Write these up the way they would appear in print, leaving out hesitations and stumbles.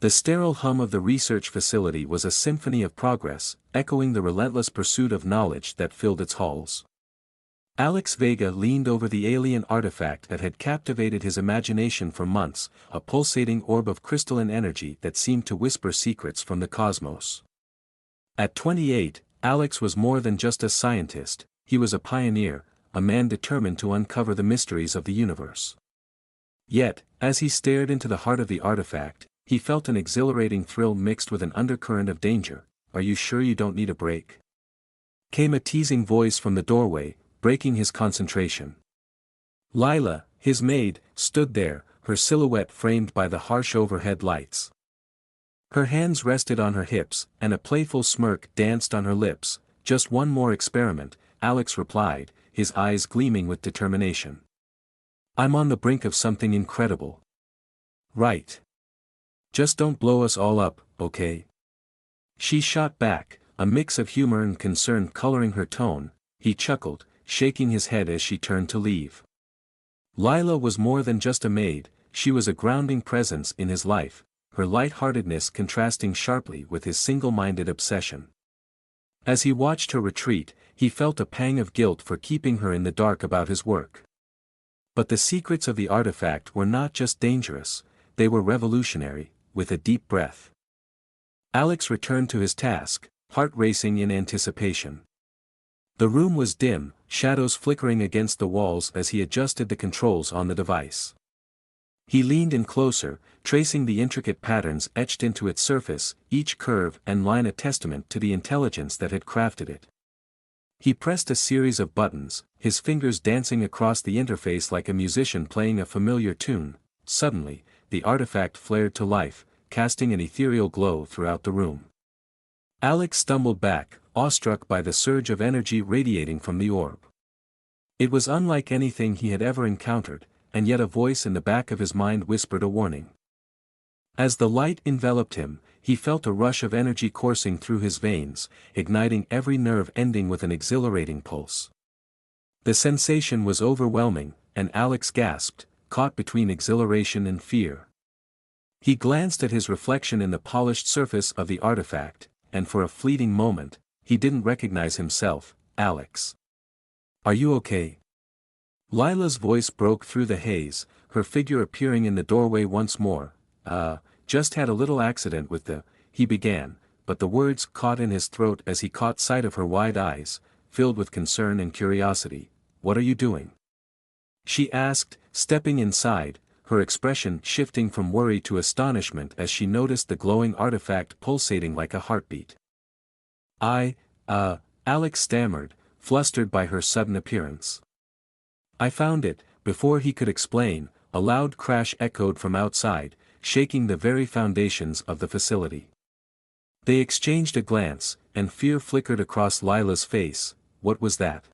The sterile hum of the research facility was a symphony of progress, echoing the relentless pursuit of knowledge that filled its halls. Alex Vega leaned over the alien artifact that had captivated his imagination for months, a pulsating orb of crystalline energy that seemed to whisper secrets from the cosmos. At 28, Alex was more than just a scientist, he was a pioneer, a man determined to uncover the mysteries of the universe. Yet, as he stared into the heart of the artifact, he felt an exhilarating thrill mixed with an undercurrent of danger. "Are you sure you don't need a break?" came a teasing voice from the doorway, breaking his concentration. Lila, his maid, stood there, her silhouette framed by the harsh overhead lights. Her hands rested on her hips, and a playful smirk danced on her lips. "Just one more experiment," Alex replied, his eyes gleaming with determination. "I'm on the brink of something incredible." "Right. Just don't blow us all up, okay?" She shot back, a mix of humor and concern coloring her tone. He chuckled, shaking his head as she turned to leave. Lila was more than just a maid, she was a grounding presence in his life, her light-heartedness contrasting sharply with his single-minded obsession. As he watched her retreat, he felt a pang of guilt for keeping her in the dark about his work. But the secrets of the artifact were not just dangerous, they were revolutionary. With a deep breath, Alex returned to his task, heart racing in anticipation. The room was dim, shadows flickering against the walls as he adjusted the controls on the device. He leaned in closer, tracing the intricate patterns etched into its surface, each curve and line a testament to the intelligence that had crafted it. He pressed a series of buttons, his fingers dancing across the interface like a musician playing a familiar tune. Suddenly, the artifact flared to life, casting an ethereal glow throughout the room. Alex stumbled back, awestruck by the surge of energy radiating from the orb. It was unlike anything he had ever encountered, and yet a voice in the back of his mind whispered a warning. As the light enveloped him, he felt a rush of energy coursing through his veins, igniting every nerve, ending with an exhilarating pulse. The sensation was overwhelming, and Alex gasped, caught between exhilaration and fear. He glanced at his reflection in the polished surface of the artifact, and for a fleeting moment, he didn't recognize himself. "Alex. Are you okay?" Lila's voice broke through the haze, her figure appearing in the doorway once more. Just had a little accident with the," he began, but the words caught in his throat as he caught sight of her wide eyes, filled with concern and curiosity. "What are you doing?" she asked, stepping inside, her expression shifting from worry to astonishment as she noticed the glowing artifact pulsating like a heartbeat. Alex stammered, flustered by her sudden appearance. "I found it." Before he could explain, a loud crash echoed from outside, shaking the very foundations of the facility. They exchanged a glance, and fear flickered across Lila's face. "What was that?"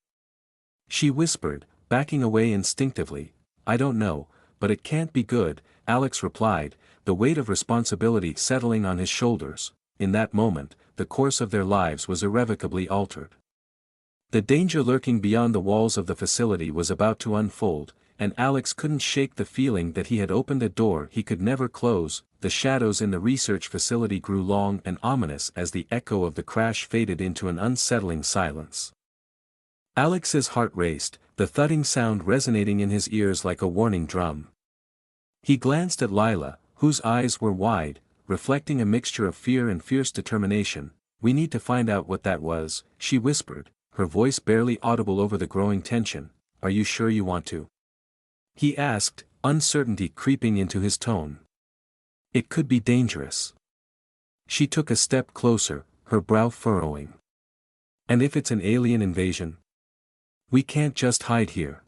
she whispered, backing away instinctively. "I don't know, but it can't be good," Alex replied, the weight of responsibility settling on his shoulders. In that moment, the course of their lives was irrevocably altered. The danger lurking beyond the walls of the facility was about to unfold, and Alex couldn't shake the feeling that he had opened a door he could never close. The shadows in the research facility grew long and ominous as the echo of the crash faded into an unsettling silence. Alex's heart raced, the thudding sound resonating in his ears like a warning drum. He glanced at Lila, whose eyes were wide, reflecting a mixture of fear and fierce determination. "We need to find out what that was," she whispered, her voice barely audible over the growing tension. "Are you sure you want to?" he asked, uncertainty creeping into his tone. "It could be dangerous." She took a step closer, her brow furrowing. "And if it's an alien invasion? We can't just hide here."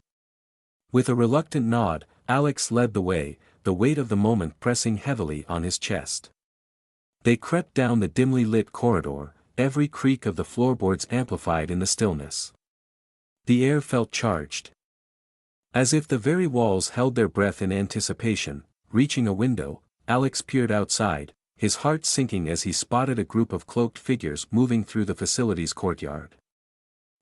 With a reluctant nod, Alex led the way, the weight of the moment pressing heavily on his chest. They crept down the dimly lit corridor, every creak of the floorboards amplified in the stillness. The air felt charged, as if the very walls held their breath in anticipation. Reaching a window, Alex peered outside, his heart sinking as he spotted a group of cloaked figures moving through the facility's courtyard.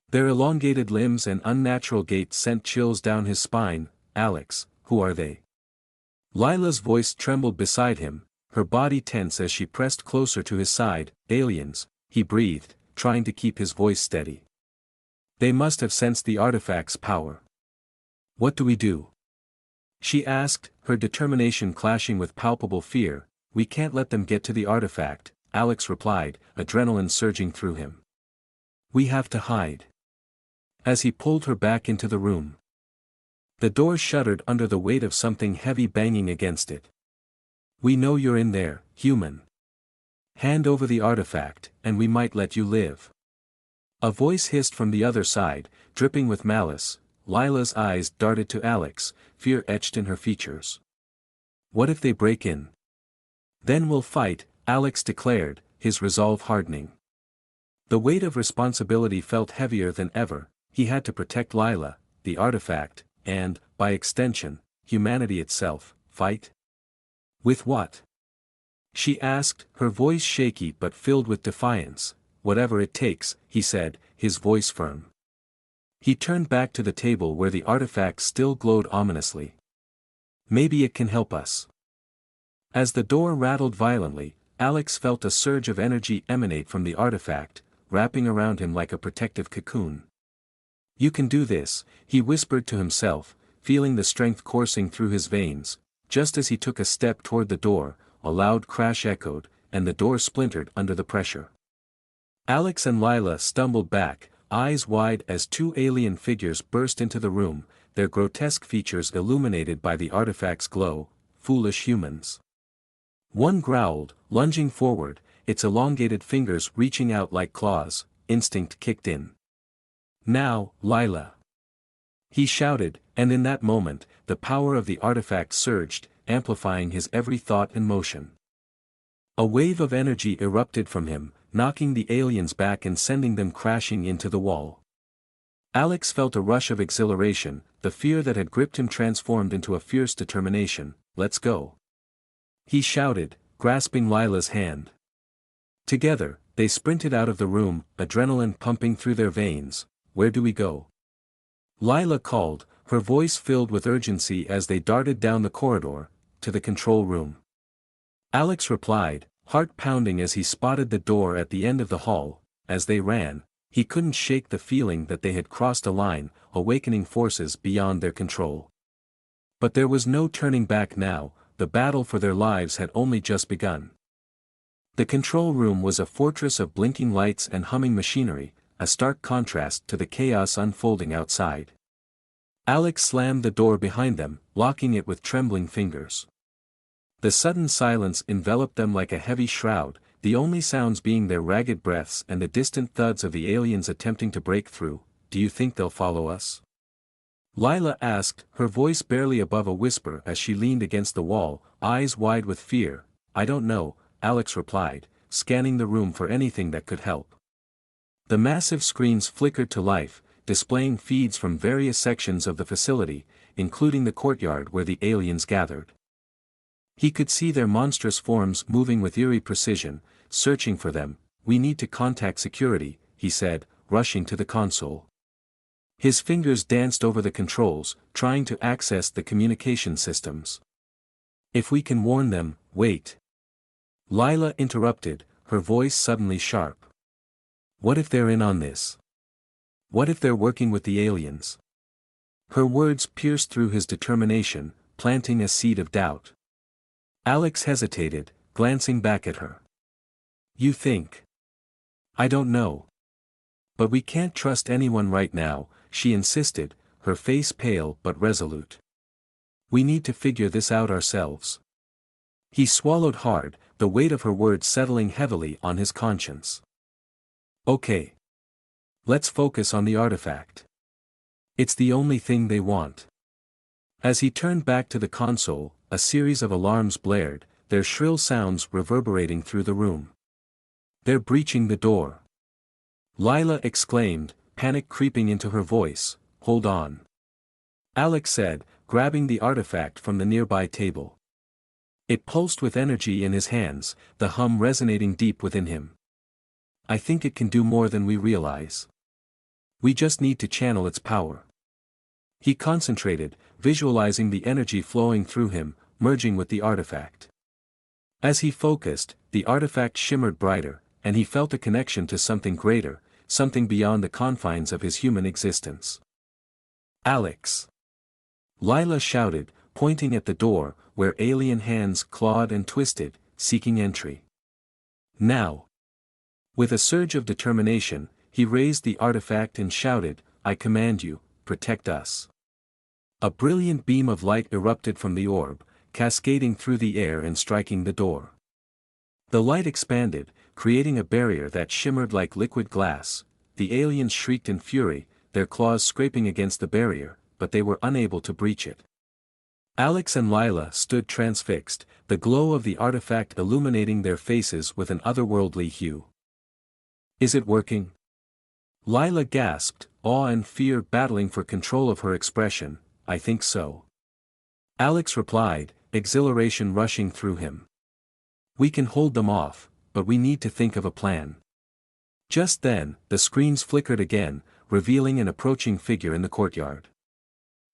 Their elongated limbs and unnatural gait sent chills down his spine. "Alex, who are they?" Lila's voice trembled beside him, her body tense as she pressed closer to his side. Aliens, he breathed, trying to keep his voice steady. They must have sensed the artifact's power. What do we do? She asked, her determination clashing with palpable fear. We can't let them get to the artifact, Alex replied, adrenaline surging through him. We have to hide. As he pulled her back into the room. The door shuddered under the weight of something heavy banging against it. We know you're in there, human. Hand over the artifact, and we might let you live. A voice hissed from the other side, dripping with malice. Lila's eyes darted to Alex, fear etched in her features. What if they break in? Then we'll fight, Alex declared, his resolve hardening. The weight of responsibility felt heavier than ever. He had to protect Lila, the artifact, and, by extension, humanity itself. Fight? With what? She asked, her voice shaky but filled with defiance. Whatever it takes, he said, his voice firm. He turned back to the table where the artifact still glowed ominously. Maybe it can help us. As the door rattled violently, Alex felt a surge of energy emanate from the artifact, wrapping around him like a protective cocoon. You can do this, he whispered to himself, feeling the strength coursing through his veins. Just as he took a step toward the door, a loud crash echoed, and the door splintered under the pressure. Alex and Lila stumbled back, eyes wide as two alien figures burst into the room, their grotesque features illuminated by the artifact's glow. Foolish humans. One growled, lunging forward, its elongated fingers reaching out like claws. Instinct kicked in. Now, Lila! He shouted, and in that moment, the power of the artifact surged, amplifying his every thought and motion. A wave of energy erupted from him, knocking the aliens back and sending them crashing into the wall. Alex felt a rush of exhilaration, the fear that had gripped him transformed into a fierce determination. Let's go. He shouted, grasping Lila's hand. Together, they sprinted out of the room, adrenaline pumping through their veins. Where do we go? Lila called, her voice filled with urgency as they darted down the corridor, to the control room. Alex replied, heart pounding as he spotted the door at the end of the hall. As they ran, he couldn't shake the feeling that they had crossed a line, awakening forces beyond their control. But there was no turning back now, the battle for their lives had only just begun. The control room was a fortress of blinking lights and humming machinery, a stark contrast to the chaos unfolding outside. Alex slammed the door behind them, locking it with trembling fingers. The sudden silence enveloped them like a heavy shroud, the only sounds being their ragged breaths and the distant thuds of the aliens attempting to break through. Do you think they'll follow us? Lila asked, her voice barely above a whisper as she leaned against the wall, eyes wide with fear. I don't know, Alex replied, scanning the room for anything that could help. The massive screens flickered to life, displaying feeds from various sections of the facility, including the courtyard where the aliens gathered. He could see their monstrous forms moving with eerie precision, searching for them. We need to contact security, he said, rushing to the console. His fingers danced over the controls, trying to access the communication systems. If we can warn them, wait. Lila interrupted, her voice suddenly sharp. What if they're in on this? What if they're working with the aliens? Her words pierced through his determination, planting a seed of doubt. Alex hesitated, glancing back at her. You think? I don't know. But we can't trust anyone right now, she insisted, her face pale but resolute. We need to figure this out ourselves. He swallowed hard, the weight of her words settling heavily on his conscience. Okay. Let's focus on the artifact. It's the only thing they want. As he turned back to the console, a series of alarms blared, their shrill sounds reverberating through the room. They're breaching the door. Lila exclaimed, panic creeping into her voice. Hold on. Alex said, grabbing the artifact from the nearby table. It pulsed with energy in his hands, the hum resonating deep within him. I think it can do more than we realize. We just need to channel its power. He concentrated, visualizing the energy flowing through him, merging with the artifact. As he focused, the artifact shimmered brighter, and he felt a connection to something greater, something beyond the confines of his human existence. Alex! Lila shouted, pointing at the door, where alien hands clawed and twisted, seeking entry. Now! With a surge of determination, he raised the artifact and shouted, "I command you, protect us." A brilliant beam of light erupted from the orb, cascading through the air and striking the door. The light expanded, creating a barrier that shimmered like liquid glass. The aliens shrieked in fury, their claws scraping against the barrier, but they were unable to breach it. Alex and Lila stood transfixed, the glow of the artifact illuminating their faces with an otherworldly hue. "Is it working?" Lila gasped, awe and fear battling for control of her expression. "I think so." Alex replied, exhilaration rushing through him. "We can hold them off, but we need to think of a plan." Just then, the screens flickered again, revealing an approaching figure in the courtyard.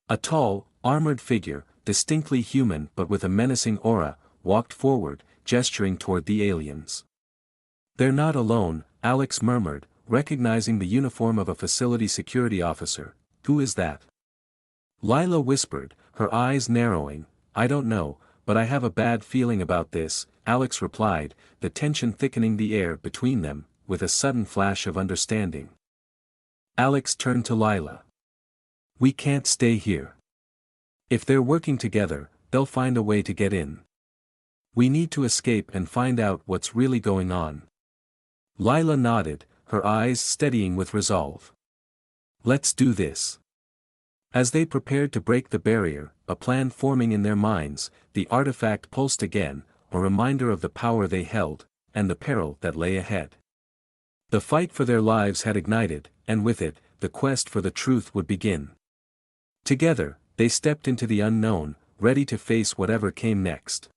A tall, armored figure, distinctly human but with a menacing aura, walked forward, gesturing toward the aliens. "They're not alone," Alex murmured, recognizing the uniform of a facility security officer. "Who is that?" Lila whispered, her eyes narrowing. "I don't know, but I have a bad feeling about this," Alex replied, the tension thickening the air between them, with a sudden flash of understanding. Alex turned to Lila. "We can't stay here. If they're working together, they'll find a way to get in. We need to escape and find out what's really going on." Lila nodded, her eyes steadying with resolve. "Let's do this." As they prepared to break the barrier, a plan forming in their minds, the artifact pulsed again, a reminder of the power they held, and the peril that lay ahead. The fight for their lives had ignited, and with it, the quest for the truth would begin. Together, they stepped into the unknown, ready to face whatever came next.